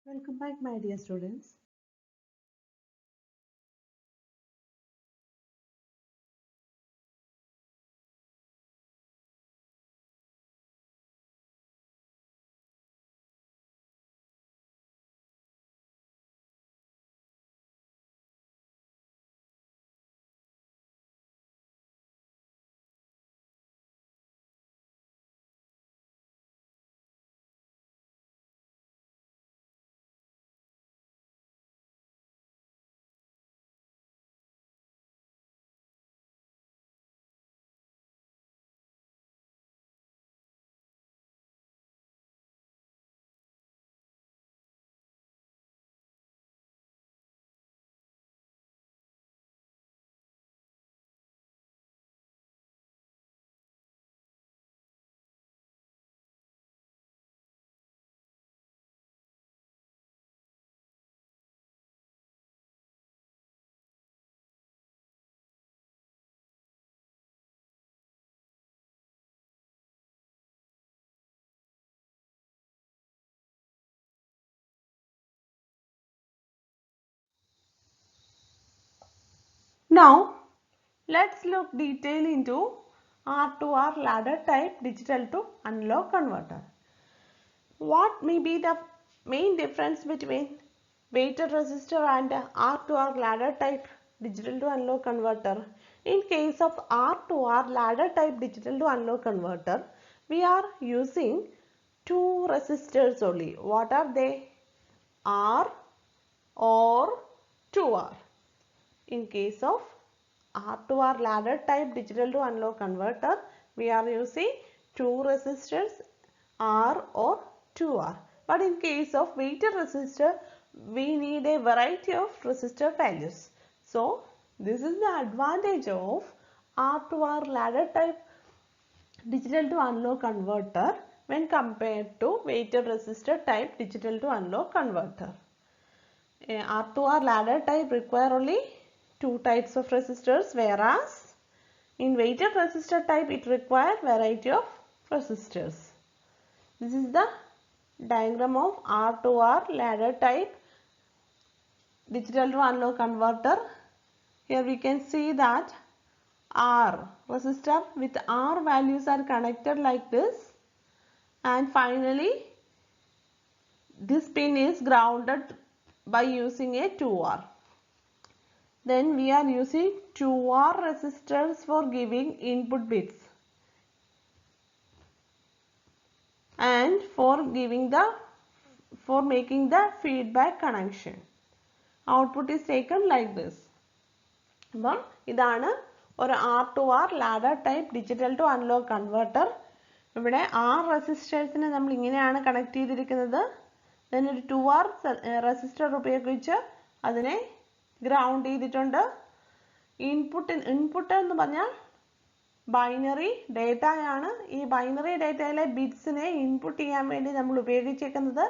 Welcome back, my dear students. Now, let's look detail into R2R ladder type digital to analog converter. What may be the main difference between weighted resistor and R2R ladder type digital to analog converter? In case of R2R ladder type digital to analog converter, we are using two resistors only. What are they? R or 2R. In case of R2R ladder type digital to analog converter, we are using two resistors R or 2R. But in case of weighted resistor, we need a variety of resistor values. So, this is the advantage of R2R ladder type digital to analog converter when compared to weighted resistor type digital to analog converter. R2R ladder type require only two types of resistors, whereas in weighted resistor type it requires variety of resistors. This is the diagram of R2R ladder type digital to analog converter. Here we can see that R resistor with R values are connected like this, and finally this pin is grounded by using a 2R. Then we are using 2R resistors for giving input bits and for making the feedback connection. Output is taken like this. അപ്പം ഇതാണ് ഒരു R2R ladder type digital to analog converter. ഇവിടെ R resistors നമ്മൾ ഇങ്ങനെയാണ് connect ചെയ്തിരിക്കുന്നത്. then ഒരു 2R resistor ഉപയോഗിച്ച് അതിനെ ഗ്രൗണ്ട് ചെയ്തിട്ടുണ്ട്. ഇൻപുട്ട് എന്ന് പറഞ്ഞാൽ ബൈനറി ഡേറ്റയാണ്. ഈ ബൈനറി ഡേറ്റയിലെ ബിറ്റ്സിനെ ഇൻപുട്ട് ചെയ്യാൻ വേണ്ടി നമ്മൾ ഉപയോഗിച്ചേക്കുന്നത്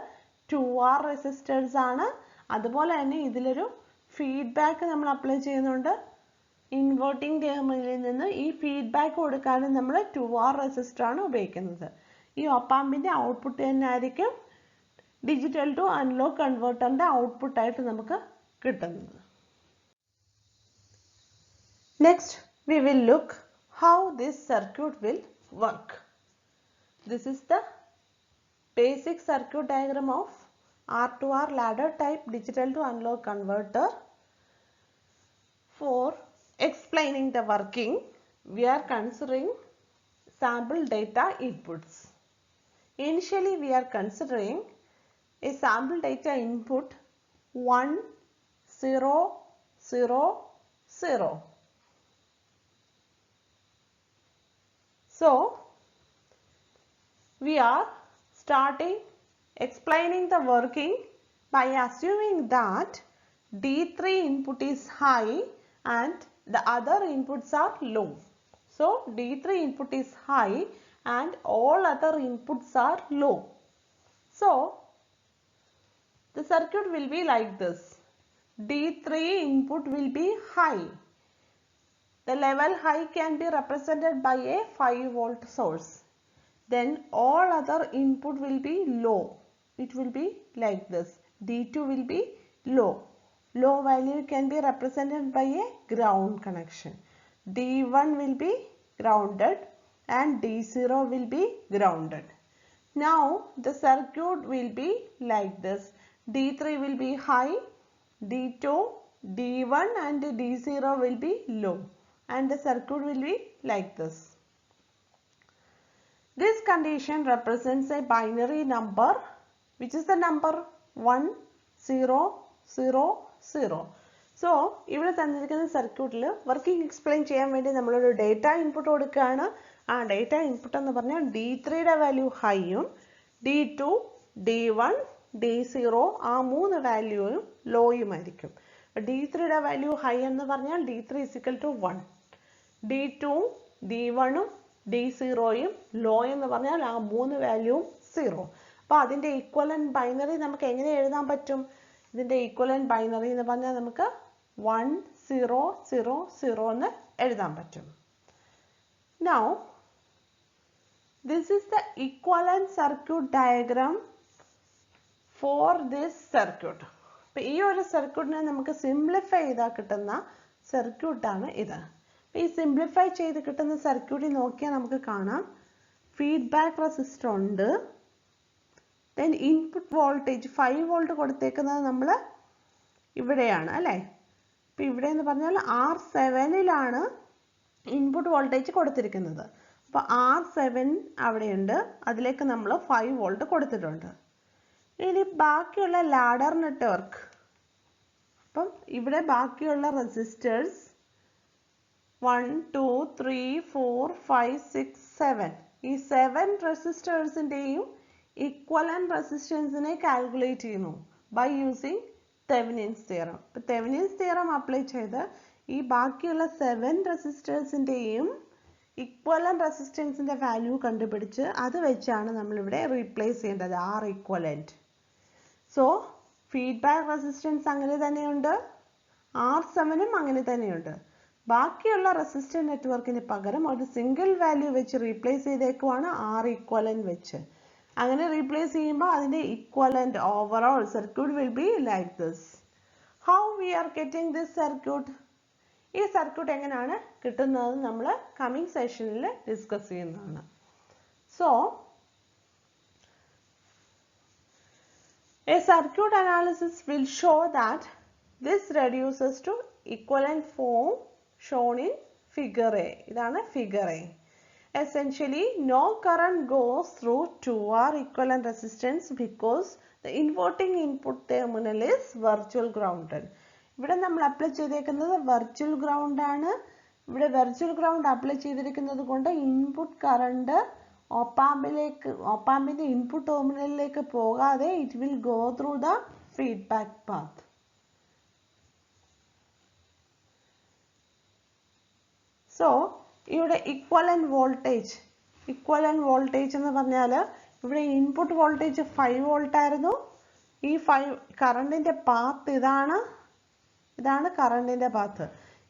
2R resistors ആണ്. അതുപോലെ തന്നെ ഇതിലൊരു ഫീഡ്ബാക്ക് നമ്മൾ അപ്ലൈ ചെയ്യുന്നുണ്ട്. ഇൻവേർട്ടിംഗ് ടെർമിനലിൽ നിന്ന് ഈ ഫീഡ്ബാക്ക് കൊടുക്കാനും നമ്മൾ 2R resistor ആണ് ഉപയോഗിക്കുന്നത്. ഈ ഒപ്പാമ്പിൻ്റെ ഔട്ട്പുട്ട് തന്നെ ആയിരിക്കും ഡിജിറ്റൽ ടു അനലോഗ് കൺവേർട്ടറിൻ്റെ ഔട്ട്പുട്ടായിട്ട് നമുക്ക് കിട്ടുന്നത്. Next, we will look how this circuit will work. This is the basic circuit diagram of R2R ladder type digital to analog converter. For explaining the working, we are considering sample data inputs. Initially, we are considering a sample data input 1, 0, 0, 0. So, we are starting explaining the working by assuming that D3 input is high and the other inputs are low. So, D3 input is high and all other inputs are low. So, the circuit will be like this. D3 input will be high. The level high can be represented by a 5 volt source. Then all other input will be low. It will be like this. D2 will be low. Low value can be represented by a ground connection. D1 will be grounded and D0 will be grounded. Now the circuit will be like this. D3 will be high, D2, D1 and D0 will be low, and the circuit will be like this. This condition represents a binary number, which is the number 1, 0, 0, 0. So, ഇവിടെ തന്നിരിക്കുന്ന സർക്യൂട്ടിൽ working explain ചെയ്യാൻ വേണ്ടി നമ്മളൊരു data input കൊടുക്കുകയാണ്. ആ data input എന്ന് പറഞ്ഞാൽ D3യുടെ വാല്യൂ ഹൈയും D2, D1, D0 ആ 3 വാല്യൂയും ലോയുമായിരിക്കും. D3യുടെ വാല്യൂ ഹൈ എന്ന് പറഞ്ഞാൽ D3 = 1. D2, D1ഉം D0യും ലോ എന്ന് പറഞ്ഞാൽ ആ 3 വാല്യൂവും 0. അപ്പോൾ അതിൻ്റെ ഈക്വലന്റ് ബൈനറി നമുക്ക് എങ്ങനെ എഴുതാൻ പറ്റും? ഇതിൻ്റെ ഈക്വലന്റ് ബൈനറി എന്ന് പറഞ്ഞാൽ നമുക്ക് 1, 0, 0, 0 എന്ന് എഴുതാൻ പറ്റും. Now, this is the equivalent circuit diagram for this circuit. അപ്പോൾ ഈ ഒരു സർക്യൂട്ടിനെ നമുക്ക് സിംപ്ലിഫൈ ചെയ്താൽ കിട്ടുന്ന സർക്യൂട്ടാണ് ഇത്. ഈ സിംപ്ലിഫൈ ചെയ്ത് കിട്ടുന്ന സർക്യൂട്ടിൽ നോക്കിയാൽ നമുക്ക് കാണാം ഫീഡ്ബാക്ക് റെസിസ്റ്റർ ഉണ്ട്. ദെൻ ഇൻപുട്ട് വോൾട്ടേജ് 5 വോൾട്ട് കൊടുത്തേക്കുന്നത് നമ്മൾ ഇവിടെയാണ് അല്ലേ. അപ്പോൾ ഇവിടെ എന്ന് പറഞ്ഞാൽ R7ലാണ് ഇൻപുട്ട് വോൾട്ടേജ് കൊടുത്തിരിക്കുന്നത്. അപ്പോൾ R7 അവിടെയുണ്ട്, അതിലേക്ക് നമ്മൾ 5 വോൾട്ട് കൊടുത്തിട്ടുണ്ട്. ഇനി ബാക്കിയുള്ള ലാഡർ നെറ്റ്വർക്ക്, അപ്പം ഇവിടെ ബാക്കിയുള്ള റെസിസ്റ്റേഴ്സ് 1, 2, 3, 4, 5, 6, 7 ഈ 7 റെസിസ്റ്റേഴ്സിൻ്റെയും ഇക്വലന്റ് റെസിസ്റ്റൻസിനെ കാൽക്കുലേറ്റ് ചെയ്യുന്നു ബൈ യൂസിങ് തെവനിൻസ് തിയറം. ഇപ്പം തെവനിൻസ് തിയറം അപ്ലൈ ചെയ്ത് ഈ ബാക്കിയുള്ള 7 റെസിസ്റ്റേഴ്സിൻ്റെയും ഇക്വലന്റ് റെസിസ്റ്റൻസിൻ്റെ വാല്യൂ കണ്ടുപിടിച്ച് അത് വെച്ചാണ് നമ്മളിവിടെ റീപ്ലേസ് ചെയ്യേണ്ടത് R equivalent. So feedback resistance അങ്ങനെ തന്നെയുണ്ട്, R7ഉം അങ്ങനെ തന്നെയുണ്ട്. ബാക്കിയുള്ള റെസിസ്റ്റർ നെറ്റ്വർക്കിന് പകരം ഒരു സിംഗിൾ വാല്യൂ വെച്ച് റീപ്ലേസ് ചെയ്തേക്കുവാണ് R ഇക്വലന്റ് വെച്ച്. അങ്ങനെ റീപ്ലേസ് ചെയ്യുമ്പോൾ അതിൻ്റെ equivalent overall circuit will be like this. How we are getting this circuit? ഈ സർക്യൂട്ട് എങ്ങനെയാണ് കിട്ടുന്നത് നമ്മൾ കമ്മിങ് സെഷനിൽ ഡിസ്കസ് ചെയ്യുന്നതാണ്. So a circuit analysis will show that this reduces to equivalent form shown in figure A. ഇതാണ് figure A. Essentially, no current goes through 2R equivalent resistance because the inverting input terminal is virtual grounded. ഇവിടെ നമ്മൾ apply ചെയ്തേക്കുന്നത് virtual ground ആണ്. ഇവിടെ virtual ground apply ചെയ്തിരിക്കുന്നത് കൊണ്ട് input current ഓപ്പാമ്പിന്റെ input ടെർമിനലിലേക്ക് പോകാതെ it will go through the feedback path. So ഇവിടെ ഇക്വലന്റ് വോൾട്ടേജ് എന്ന് പറഞ്ഞാൽ ഇവിടെ ഇൻപുട്ട് വോൾട്ടേജ് 5 വോൾട്ട് ആയിരുന്നു. ഈ 5 കറണ്ടിന്റെ പാത്ത് ഇതാണ് കറണ്ടിന്റെ പാത്ത്.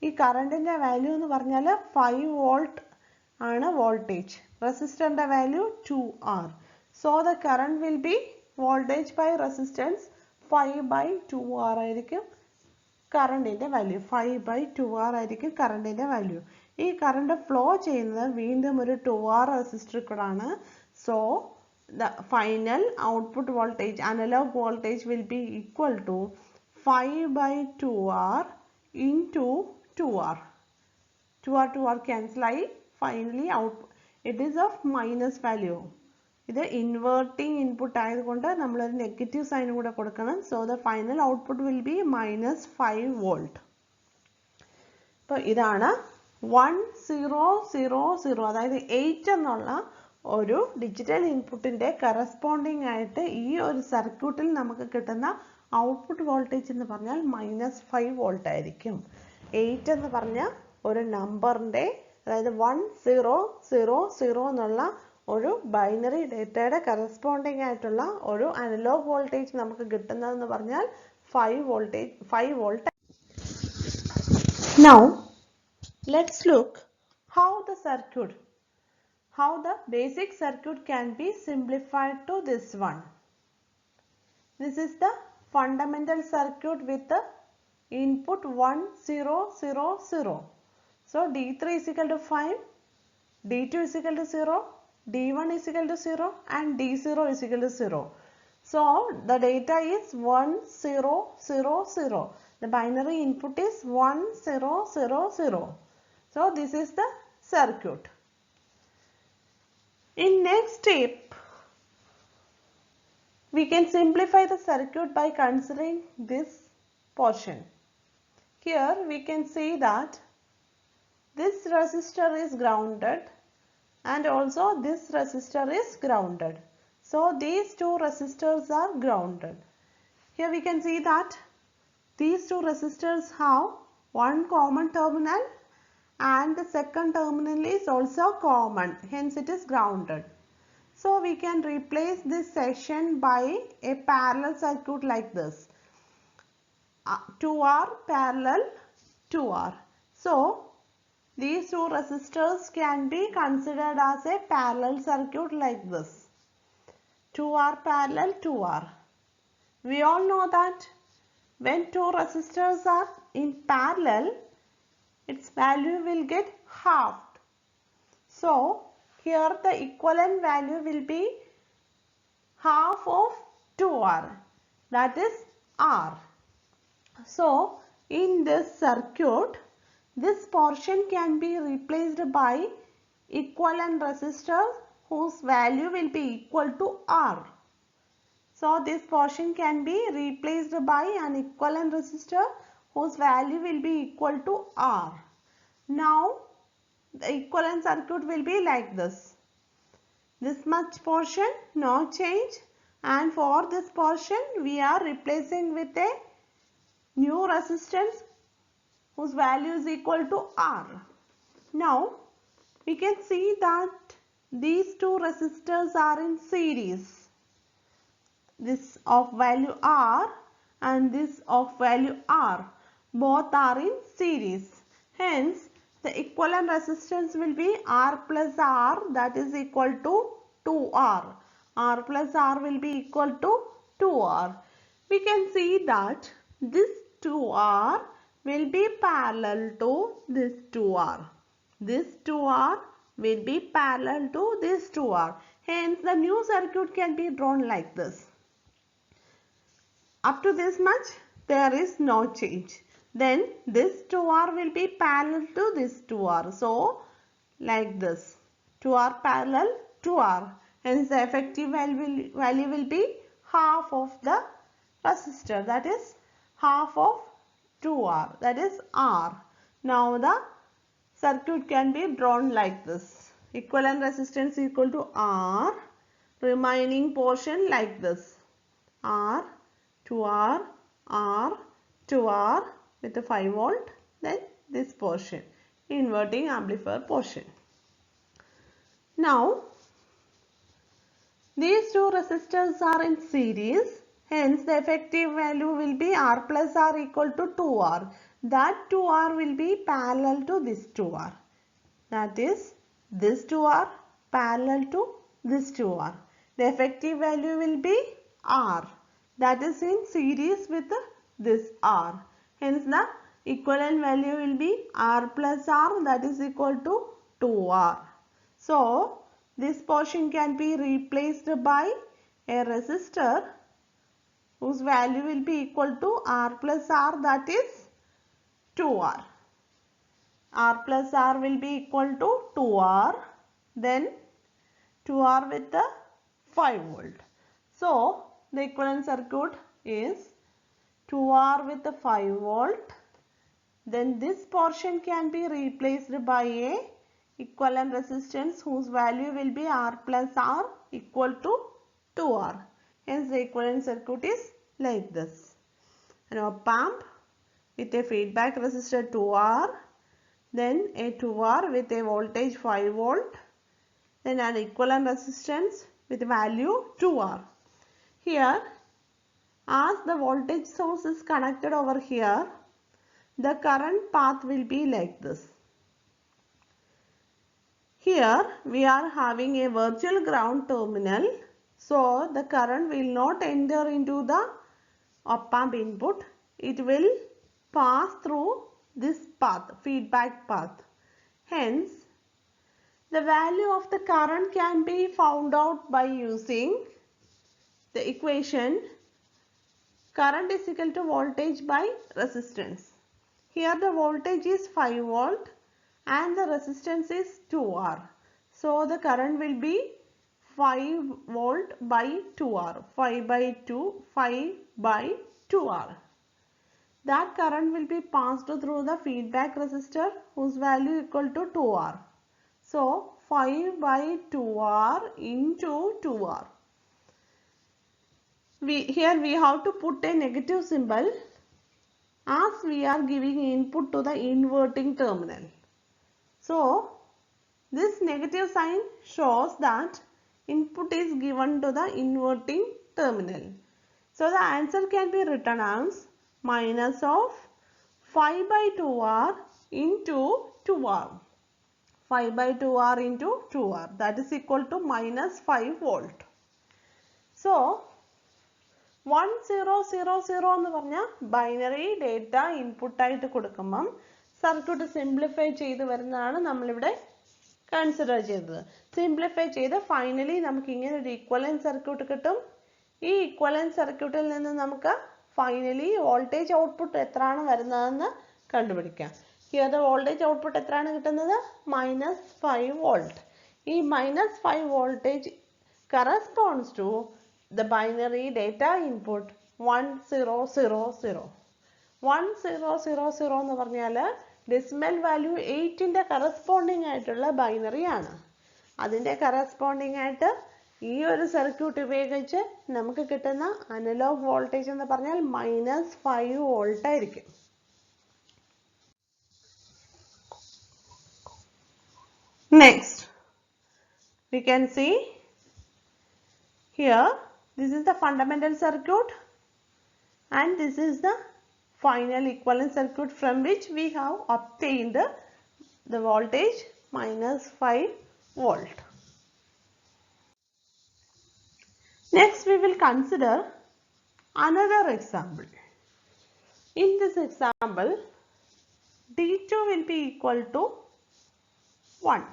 ഈ കറണ്ടിന്റെ വാല്യൂ എന്ന് പറഞ്ഞാൽ 5 വോൾട്ട് ആണ് വോൾട്ടേജ്. റെസിസ്റ്ററിന്റെ value 2R. So the current will be voltage by resistance 5/2R ആയിരിക്കും കറണ്ടിന്റെ വാല്യൂ. 5/2R ആയിരിക്കും കറണ്ടിന്റെ വാല്യൂ. ഈ കറണ്ട് ഫ്ലോ ചെയ്യുന്നത് വീണ്ടും ഒരു 2R റെസിസ്റ്റർ കൂടാണ്. So the final output voltage analog voltage will be equal to 5/2R into 2R. 2R cancel ആയി. Finally it is of minus value. ഇത് ഇൻവേർട്ടിംഗ് ഇൻപുട്ട് ആയതുകൊണ്ട് നമ്മളൊരു നെഗറ്റീവ് സൈൻ കൂടെ കൊടുക്കണം. So the final output will be -5 volt. അപ്പോൾ ഇതാണ് 1000, അതായത് 8 എന്നുള്ള ഒരു ഡിജിറ്റൽ ഇൻപുട്ടിൻ്റെ കറസ്പോണ്ടിങ് ആയിട്ട് ഈ ഒരു സർക്യൂട്ടിൽ നമുക്ക് കിട്ടുന്ന ഔട്ട്പുട്ട് വോൾട്ടേജ് എന്ന് പറഞ്ഞാൽ -5 വോൾട്ട് ആയിരിക്കും. 8 എന്ന് പറഞ്ഞ ഒരു നമ്പറിൻ്റെ, അതായത് 1000 എന്നുള്ള ഒരു ബൈനറി ഡേറ്റയുടെ കറസ്പോണ്ടിങ് ആയിട്ടുള്ള ഒരു അനലോഗ് വോൾട്ടേജ് നമുക്ക് കിട്ടുന്നതെന്ന് പറഞ്ഞാൽ 5 volt. Now let's look how the basic circuit can be simplified to this one. This is the fundamental circuit with the input 1 0 0 0. So D3 is equal to 5, D2 is equal to 0, D1 is equal to 0 and D0 is equal to 0. So the data is 1 0 0 0. The binary input is 1 0 0 0. So this is the circuit. In next step, we can simplify the circuit by considering this portion. Here we can see that this resistor is grounded and also this resistor is grounded. So these two resistors are grounded. Here we can see that these two resistors have one common terminal and the second terminal is also common, hence it is grounded. So we can replace this section by a parallel circuit like this. 2R parallel 2R. So these two resistors can be considered as a parallel circuit like this. 2R parallel 2R. We all know that when two resistors are in parallel, its value will get halved. So here the equivalent value will be half of 2R, that is R. So in this circuit, this portion can be replaced by equivalent resistor whose value will be equal to R. So this portion can be replaced by an equivalent resistor whose value will be equal to R. Now the equivalent circuit will be like this. This much portion no change, and for this portion we are replacing with a new resistance whose value is equal to R. Now we can see that these two resistors are in series. This of value R and this of value R, both are in series. Hence the equivalent resistance will be R plus R, that is equal to 2R. R plus R will be equal to 2R. We can see that this 2R will be parallel to this 2R. This 2R will be parallel to this 2R. Hence the new circuit can be drawn like this. Up to this much there is no change. Then this 2R will be parallel to this 2R. So like this, 2R parallel 2R. Hence the effective value will be half of the resistor, that is half of 2R, that is R. Now the circuit can be drawn like this. Equivalent resistance equal to R, remaining portion like this. R, 2R, R, 2R with a 5 volt, then this portion, inverting amplifier portion. Now these two resistors are in series, hence the effective value will be R plus R equal to 2R. That 2R will be parallel to this 2R. That is this 2R parallel to this 2R. The effective value will be R, that is in series with this R. Hence the equivalent value will be R plus R, that is equal to 2R. So this portion can be replaced by a resistor whose value will be equal to R plus R, that is 2R. R plus R will be equal to 2R, then 2R with the 5 volt. So the equivalent circuit is 2R with the 5 volt. Then this portion can be replaced by a equivalent resistance whose value will be R plus R equal to 2R. Hence the equivalent circuit is like this. An op-amp with a feedback resistor 2R, then a 2R with a voltage 5 volt, then an equivalent resistance with value 2R. Here, as the voltage source is connected over here, the current path will be like this. Here we are having a virtual ground terminal, so the current will not enter into the op-amp input, it will pass through this path, feedback path. Hence, the value of the current can be found out by using the equation current is equal to voltage by resistance. Here the voltage is 5 volt and the resistance is 2R. So the current will be 5 volt by 2R. 5 by 2R. That current will be passed through the feedback resistor whose value equal to 2R. So 5 by 2R into 2R. Here we have to put a negative symbol as we are giving input to the inverting terminal. So this negative sign shows that input is given to the inverting terminal. So the answer can be written as minus of 5 by 2R into 2R. 5 by 2R into 2R, that is equal to minus 5 volt. So 1000 എന്ന് പറഞ്ഞാൽ binary data input ആയിട്ട് കൊടുക്കുമ്പം circuit simplify ചെയ്ത് വരുന്നതാണ് നമ്മളിവിടെ consider ചെയ്തത്. Simplify ചെയ്ത് finally നമുക്ക് ഇങ്ങനെ ഒരു ഇക്വലന്റ് സർക്യൂട്ട് കിട്ടും. ഈ ഇക്വലന്റ് സർക്യൂട്ടിൽ നിന്ന് നമുക്ക് ഫൈനലി വോൾട്ടേജ് ഔട്ട്പുട്ട് എത്രയാണ് വരുന്നതെന്ന് കണ്ടുപിടിക്കാം. ഹിയർ ദ വോൾട്ടേജ് ഔട്ട്പുട്ട് എത്രയാണ് കിട്ടുന്നത്? -5 വോൾട്ട്. ഈ -5 voltage corresponds to the binary data input 1000. 1000 എന്ന് പറഞ്ഞാൽ ഡെസിമൽ വാല്യൂ 8ന്റെ കറസ്പോണ്ടിങ് ആയിട്ടുള്ള ബൈനറി ആണ്. അതിൻ്റെ കറസ്പോണ്ടിങ് ആയിട്ട് ഈ ഒരു സർക്യൂട്ട് ഉപയോഗിച്ച് നമുക്ക് കിട്ടുന്ന അനലോഗ് വോൾട്ടേജ് എന്ന് പറഞ്ഞാൽ -5 വോൾട്ട് ആയിരിക്കും. Next, we can see here this is the fundamental circuit and this is the final equivalent circuit from which we have obtained the voltage -5 volt. Next we will consider another example. In this example, D2 will be equal to 1,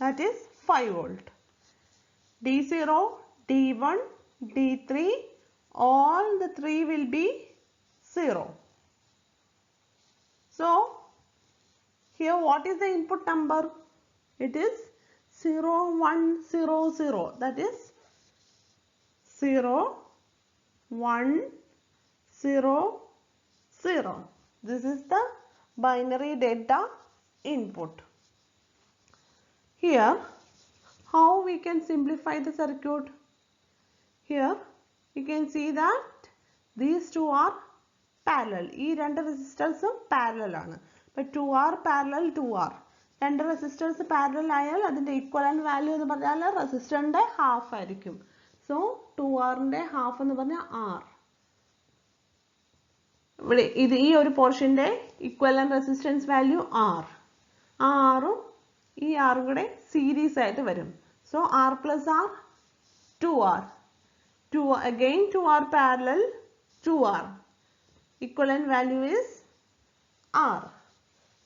that is 5 volt. D0, D1, D3, all the three will be 0. So here what is the input number? It is 0, 1, 0, 0. That is 0, 1, 0, 0. This is the binary data input. Here how we can simplify the circuit? Here you can see that these two are parallel. ഈ രണ്ട് റെസിസ്റ്റേഴ്സും parallel ആണ്. അപ്പോൾ 2R parallel 2R. രണ്ട് resistors parallel ആയാൽ അതിൻ്റെ equivalent value എന്ന് പറഞ്ഞാൽ റെസിസ്റ്ററിൻ്റെ half ആയിരിക്കും. സോ 2Rൻ്റെ ഹാഫ് എന്ന് പറഞ്ഞാൽ R. ഇവിടെ ഇത് ഈ ഒരു പോർഷൻ്റെ ഇക്വലന്റ് റെസിസ്റ്റൻസ് വാല്യൂ R. ആ ആറും ഈ ആറും കൂടെ സീരീസ് ആയിട്ട് വരും. So R plus R, 2R. Again 2R parallel 2R. Equivalent value is R.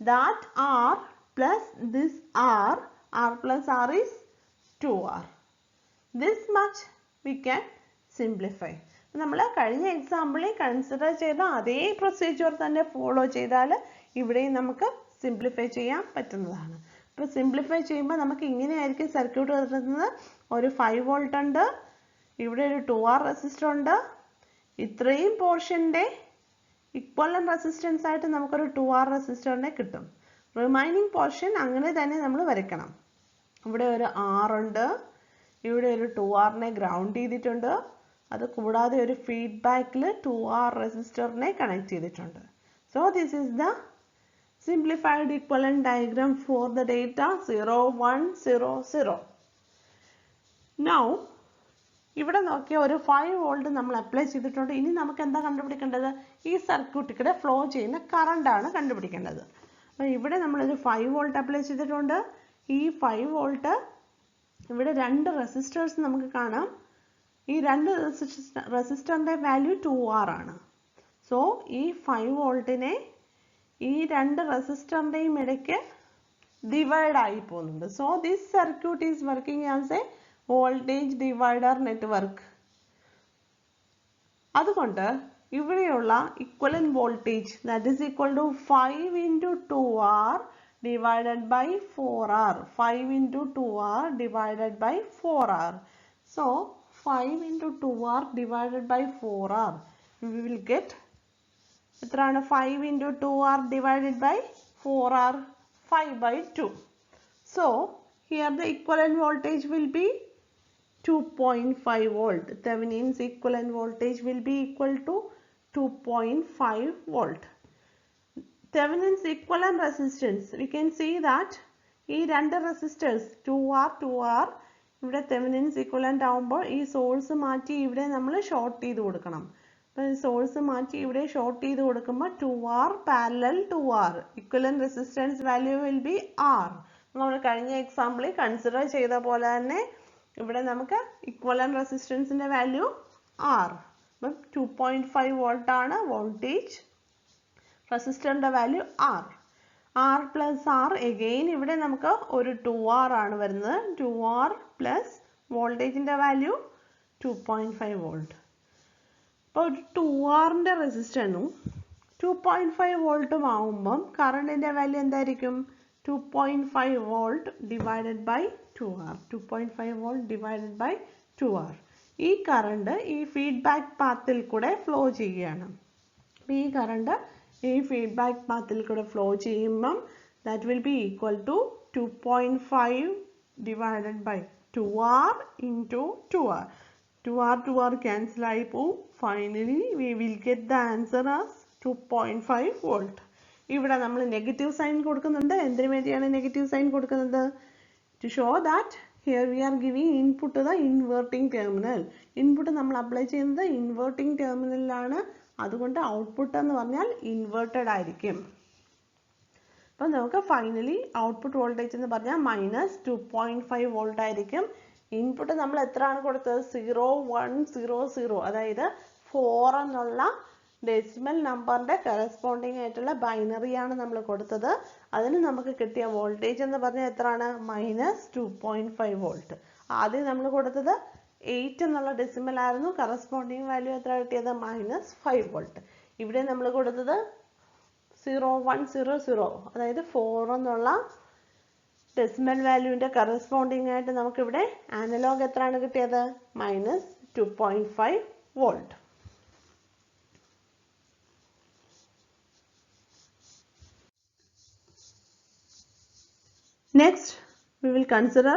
That R plus this R plus R is 2R. This much we can simplify. നമ്മൾ കഴിഞ്ഞ എക്സാമ്പിളിൽ consider ചെയ്ത അതേ പ്രൊസീജിയർ തന്നെ ഫോളോ ചെയ്താൽ ഇവിടെയും നമുക്ക് സിംപ്ലിഫൈ ചെയ്യാൻ പറ്റുന്നതാണ്. ഇപ്പോൾ സിംപ്ലിഫൈ ചെയ്യുമ്പോൾ നമുക്ക് ഇങ്ങനെയായിരിക്കും സർക്യൂട്ട് വരുന്നത്. ഒരു 5 വോൾട്ട് ഉണ്ട്, ഇവിടെ ഒരു 2R റെസിസ്റ്റർ ഉണ്ട്. ഇത്രയും പോർഷൻ്റെ ഇക്വലന്റ് റെസിസ്റ്റൻസ് ആയിട്ട് നമുക്കൊരു 2R റെസിസ്റ്ററിനെ കിട്ടും. റിമൈനിങ് പോർഷൻ അങ്ങനെ തന്നെ നമ്മൾ വരയ്ക്കണം. ഇവിടെ ഒരു R ഉണ്ട്, ഇവിടെ ഒരു 2Rനെ ഗ്രൗണ്ട് ചെയ്തിട്ടുണ്ട്. അത് കൂടാതെ ഒരു ഫീഡ്ബാക്കിൽ 2R റെസിസ്റ്ററിനെ കണക്ട് ചെയ്തിട്ടുണ്ട്. So this is the simplified equivalent diagram for the data 0, 1, 0, 0. Now, ഇവിടെ നോക്കിയ ഒരു 5 വോൾട്ട് നമ്മൾ അപ്ലൈ ചെയ്തിട്ടുണ്ട്. ഇനി നമുക്ക് എന്താ കണ്ടുപിടിക്കേണ്ടത്? ഈ സർക്യൂട്ടിലൂടെ ഫ്ലോ ചെയ്യുന്ന കറണ്ട് ആണ് കണ്ടുപിടിക്കേണ്ടത്. അപ്പോൾ ഇവിടെ നമ്മളൊരു 5 വോൾട്ട് അപ്ലൈ ചെയ്തിട്ടുണ്ട്. ഈ 5 വോൾട്ട് ഇവിടെ രണ്ട് റെസിസ്റ്റേഴ്സ് നമുക്ക് കാണാം. ഈ രണ്ട് റെസിസ്റ്ററിൻ്റെ വാല്യൂ 2R ആണ്. സോ ഈ 5 വോൾട്ടിനെ ഈ രണ്ട് റെസിസ്റ്ററിൻ്റെയും ഇടയ്ക്ക് ഡിവൈഡ് ആയി പോകുന്നുണ്ട്. So this circuit is working as a voltage divider network. അതുകൊണ്ട് ഇവിടെയുള്ള equivalent voltage that is equal to 5 into 2R divided by 4R. 5 into 2R divided by 4R. So 5 into 2R divided by 4R. We will get എത്രയാണ് 5 into 2R divided by 4R? 5 by 2. So here the equivalent voltage will be 2.5 volt. Thevenin's equivalent voltage will be equal to 2.5 volt. Thevenin's equivalent resistance, we can see that ഈ രണ്ട് resistors 2R ഇവിടെ Thevenin's equivalent ആവുമ്പോൾ ഈ source മാറ്റി ഇവിടെ നമ്മൾ short ചെയ്ത് കൊടുക്കണം. അപ്പോൾ സോഴ്സ് മാറ്റി ഇവിടെ ഷോർട്ട് ചെയ്ത് കൊടുക്കുമ്പോൾ 2R parallel 2R. Equivalent resistance value will be R. നമ്മൾ കഴിഞ്ഞ എക്സാമ്പിളിൽ കൺസിഡർ ചെയ്ത പോലെ തന്നെ ഇവിടെ നമുക്ക് ഇക്വലന്റ് റെസിസ്റ്റൻസിൻ്റെ വാല്യൂ R. അപ്പം 2.5 വോൾട്ട് ആണ് വോൾട്ടേജ്. റെസിസ്റ്ററിൻ്റെ value R. R plus R again ഇവിടെ നമുക്ക് ഒരു 2R ആണ് വരുന്നത്. 2R plus വോൾട്ടേജിൻ്റെ value 2.5 volt. അപ്പോൾ ഒരു 2Rൻ്റെ റെസിസ്റ്റൻസും 2.5 വോൾട്ടും ആവുമ്പം കറണ്ടിൻ്റെ വാല്യൂ എന്തായിരിക്കും? 2.5 volt divided by 2R. 2.5 volt divided by 2R. ഈ കറണ്ട് ഈ ഫീഡ്ബാക്ക് പാത്തിൽ കൂടെ ഫ്ലോ ചെയ്യുകയാണ്. ഈ കറണ്ട് ഈ ഫീഡ്ബാക്ക് പാത്തിൽ കൂടെ ഫ്ലോ ചെയ്യുമ്പം that will be equal to 2.5 divided by 2R into 2R. 2R cancel ആയി പോവും. Finally we will get the answer as 2.5 volt. ഇവിടെ നമ്മൾ നെഗറ്റീവ് സൈൻ കൊടുക്കുന്നുണ്ട്. എന്തിനു വേണ്ടിയാണ് നെഗറ്റീവ് സൈൻ കൊടുക്കുന്നത്? To show that here we are giving input to the inverting terminal. Input നമ്മൾ apply ചെയ്യുന്നത് ഇൻവേർട്ടിംഗ് ടെർമിനലിലാണ്. അതുകൊണ്ട് ഔട്ട്പുട്ട് എന്ന് പറഞ്ഞാൽ ഇൻവേർട്ടഡ് ആയിരിക്കും. അപ്പം നമുക്ക് ഫൈനലി ഔട്ട്പുട്ട് വോൾട്ടേജ് എന്ന് പറഞ്ഞാൽ -2.5 വോൾട്ട് ആയിരിക്കും. ഇൻപുട്ട് നമ്മൾ എത്രയാണ് കൊടുത്തത്? 0 1 0 0, അതായത് 4 എന്നുള്ള ഡെസിമൽ നമ്പറിൻ്റെ കറസ്പോണ്ടിങ് ആയിട്ടുള്ള ബൈനറിയാണ് നമ്മൾ കൊടുത്തത്. അതിന് നമുക്ക് കിട്ടിയ വോൾട്ടേജ് എന്ന് പറഞ്ഞാൽ എത്രയാണ്? -2.5 വോൾട്ട്. ആദ്യം നമ്മൾ കൊടുത്തത് 8 എന്നുള്ള ഡെസിമൽ ആയിരുന്നു. കറസ്പോണ്ടിങ് വാല്യൂ എത്ര കിട്ടിയത്? -5 വോൾട്ട്. ഇവിടെ നമ്മൾ കൊടുത്തത് 0 1 0 0, അതായത് 4 എന്നുള്ള ഡെസിമൽ വാല്യൂവിൻ്റെ കറസ്പോണ്ടിങ് ആയിട്ട് നമുക്കിവിടെ ആനലോഗ് എത്രയാണ് കിട്ടിയത്? -2.5 volt. Next, we will consider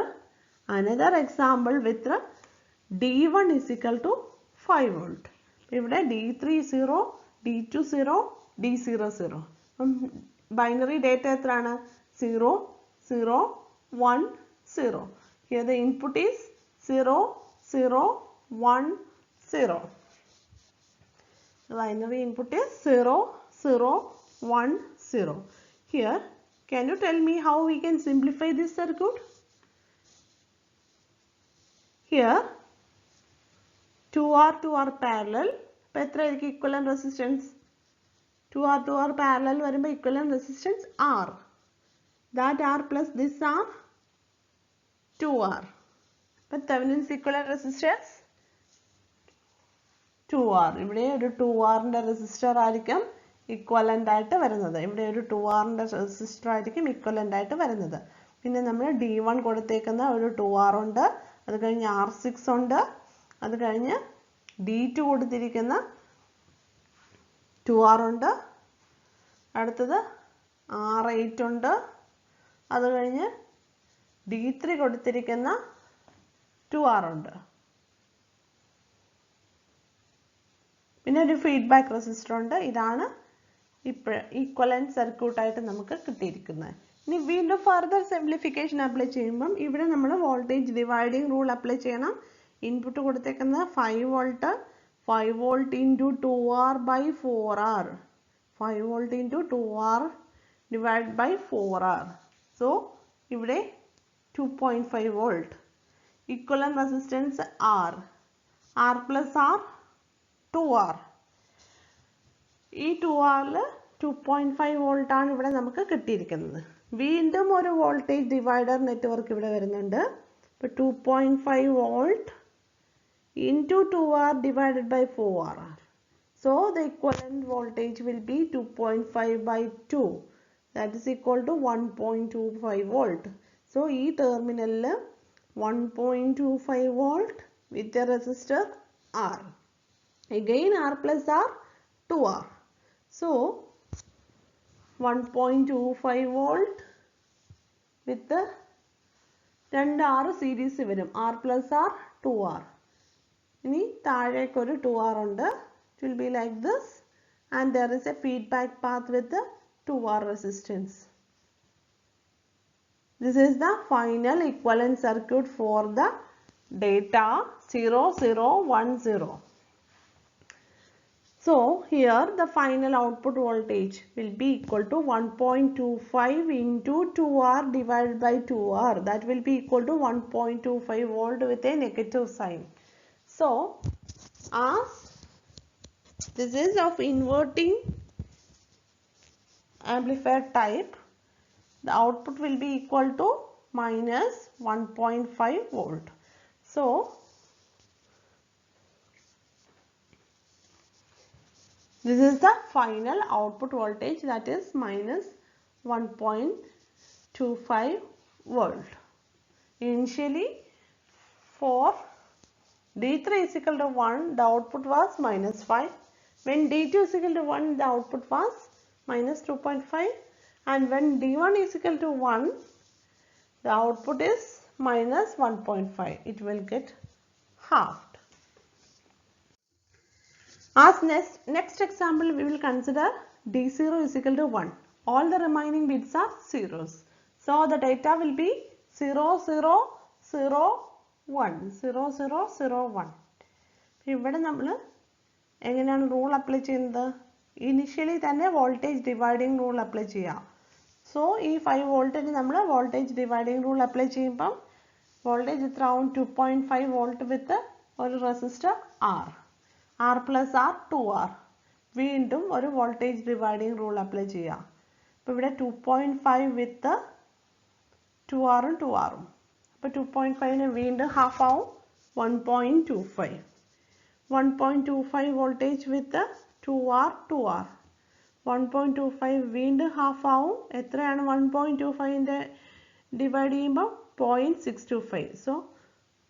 another example with D1 is equal to 5 volt. ഇവിടെ D3 0, D2 0, D0 0. Binary data എത്രയാണ്? 0 0 1 0. Here the input is 0 0 1 0. The binary input is 0 0 1 0. Here, can you tell me how we can simplify this circuit? Here 2R parallel. അപ്പോൾ എത്രയായിരിക്കും equivalent resistance? 2R parallel വരുമ്പോൾ equivalent resistance R. That R plus this R 2R. അപ്പോൾ Thevenin's equivalent resistance 2R. ഇവിടെ ഒരു 2Rൻ്റെ resistor ആയിരിക്കും equivalent ആയിട്ട് വരുന്നത്. ഇവിടെ ഒരു 2Rൻ്റെ റെസിസ്റ്റർ ആയിരിക്കും ഇക്വലൻ്റ് ആയിട്ട് വരുന്നത്. പിന്നെ നമ്മൾ D1 കൊടുത്തേക്കുന്ന ഒരു 2R ഉണ്ട്. അത് കഴിഞ്ഞ് R6 ഉണ്ട്. അത് കഴിഞ്ഞ് D2 കൊടുത്തിരിക്കുന്ന 2R ഉണ്ട്. അടുത്തത് R8 ഉണ്ട്. അത് കഴിഞ്ഞ് D3 കൊടുത്തിരിക്കുന്ന 2R ഉണ്ട്. പിന്നെ ഒരു ഫീഡ്ബാക്ക് റെസിസ്റ്റർ ഉണ്ട്. ഇതാണ് ഇപ്പോൾ ഈക്വലന്റ് സർക്യൂട്ടായിട്ട് നമുക്ക് കിട്ടിയിരിക്കുന്നത്. ഇനി വീണ്ടും ഫർദർ സിംപ്ലിഫിക്കേഷൻ അപ്ലൈ ചെയ്യുമ്പം ഇവിടെ നമ്മൾ വോൾട്ടേജ് ഡിവൈഡിങ് റൂൾ അപ്ലൈ ചെയ്യണം. ഇൻപുട്ട് കൊടുത്തേക്കുന്നത് 5 volt. 5 volt into 2R by 4R. 5 volt into 2R divide by 4R. So ഇവിടെ 2.5 volt. Equivalent resistance R. R plus R 2R. ഈ 2Rൽ 2.5 വോൾട്ട് ആണ് ഇവിടെ നമുക്ക് കിട്ടിയിരിക്കുന്നത്. വീണ്ടും ഒരു വോൾട്ടേജ് ഡിവൈഡർ നെറ്റ്വർക്ക് ഇവിടെ വരുന്നുണ്ട്. അപ്പോൾ 2.5 volt into 2R divided by 4R. So the equivalent voltage will be 2.5 by 2. That is equal to 1.25 volt. So ഈ ടെർമിനലിൽ 1.25 volt with the resistor R. Again R plus R 2R. So 1.25 volt with the 2R series വരും. R plus R 2R. ഇനി താഴേക്ക് ഒരു 2R ഉണ്ട്. It will be like this, and there is a feedback path with the 2R resistance. This is the final equivalent circuit for the data 0010. So here the final output voltage will be equal to 1.25 into 2R divided by 2R. That will be equal to 1.25 volt with a negative sign. So as this is of inverting amplifier type, the output will be equal to minus 1.5 volt. So this is the final output voltage, that is minus 1.25 volt. Initially for D3 is equal to 1, the output was minus 5. When D2 is equal to 1, the output was minus 2.5. And when D1 is equal to 1, the output is minus 1.5. It will get halved. As next example, we will consider D0 is equal to 1. All the remaining bits are zeros. So the data will be 0, 0, 0, 1, 0, 0, 0, 1. ഇവിടെ നമ്മൾ എങ്ങനെയാണ് rule apply ചെയ്യുന്നത്? Initially തന്നെ voltage dividing rule apply ചെയ്യാം. So ഈ 5 വോൾട്ടിന് നമ്മൾ voltage dividing rule apply ചെയ്യുമ്പം വോൾട്ടേജ് എത്ര ആവും? 2.5 വോൾട്ട് വിത്ത് ഒരു resistor R. R plus R 2R. വീണ്ടും ഒരു വോൾട്ടേജ് ഡിവൈഡിങ് റൂൾ അപ്ലൈ ചെയ്യാം. അപ്പോൾ ഇവിടെ 2.5 വിത്ത് 2Rഉം 2Rഉം. അപ്പോൾ 2.5ന് വീണ്ടും ഹാഫ് ആവും 1.25. 1.25 voltage with the 2R 2R. 1.25 വീണ്ടും ഹാഫ് ആവും. എത്രയാണ് 1.25ൻ്റെ ഡിവൈഡ് ചെയ്യുമ്പോൾ 0.625. So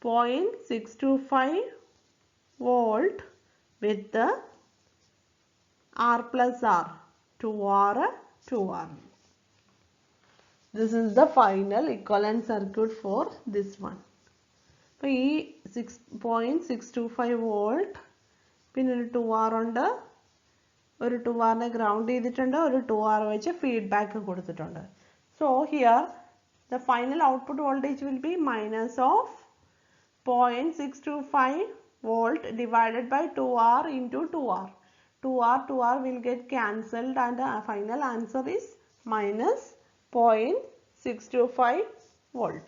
0.625 volt with the R plus R 2R 2R. This is the final equivalent circuit for this one. അപ്പോൾ ഈ 6.625 വോൾട്ട്, പിന്നെ ഒരു 2R ഉണ്ട്, ഒരു 2Rനെ ഗ്രൗണ്ട് ചെയ്തിട്ടുണ്ട്, ഒരു 2R വെച്ച് ഫീഡ്ബാക്ക് കൊടുത്തിട്ടുണ്ട്. So here the final output voltage will B minus of 0.625 volt divided by 2R into 2R. 2R will get cancelled and the final answer is minus 0.625 volt.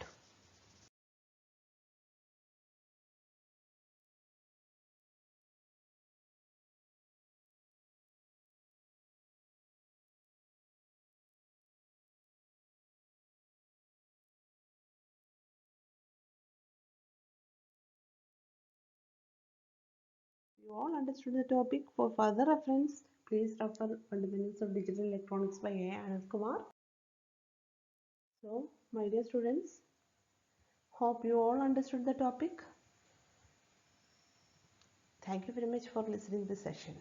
You all understood the topic. For further reference, please refer Fundamentals of Digital Electronics by A. Anand Kumar. So, my dear students, hope you all understood the topic. Thank you very much for listening to this session.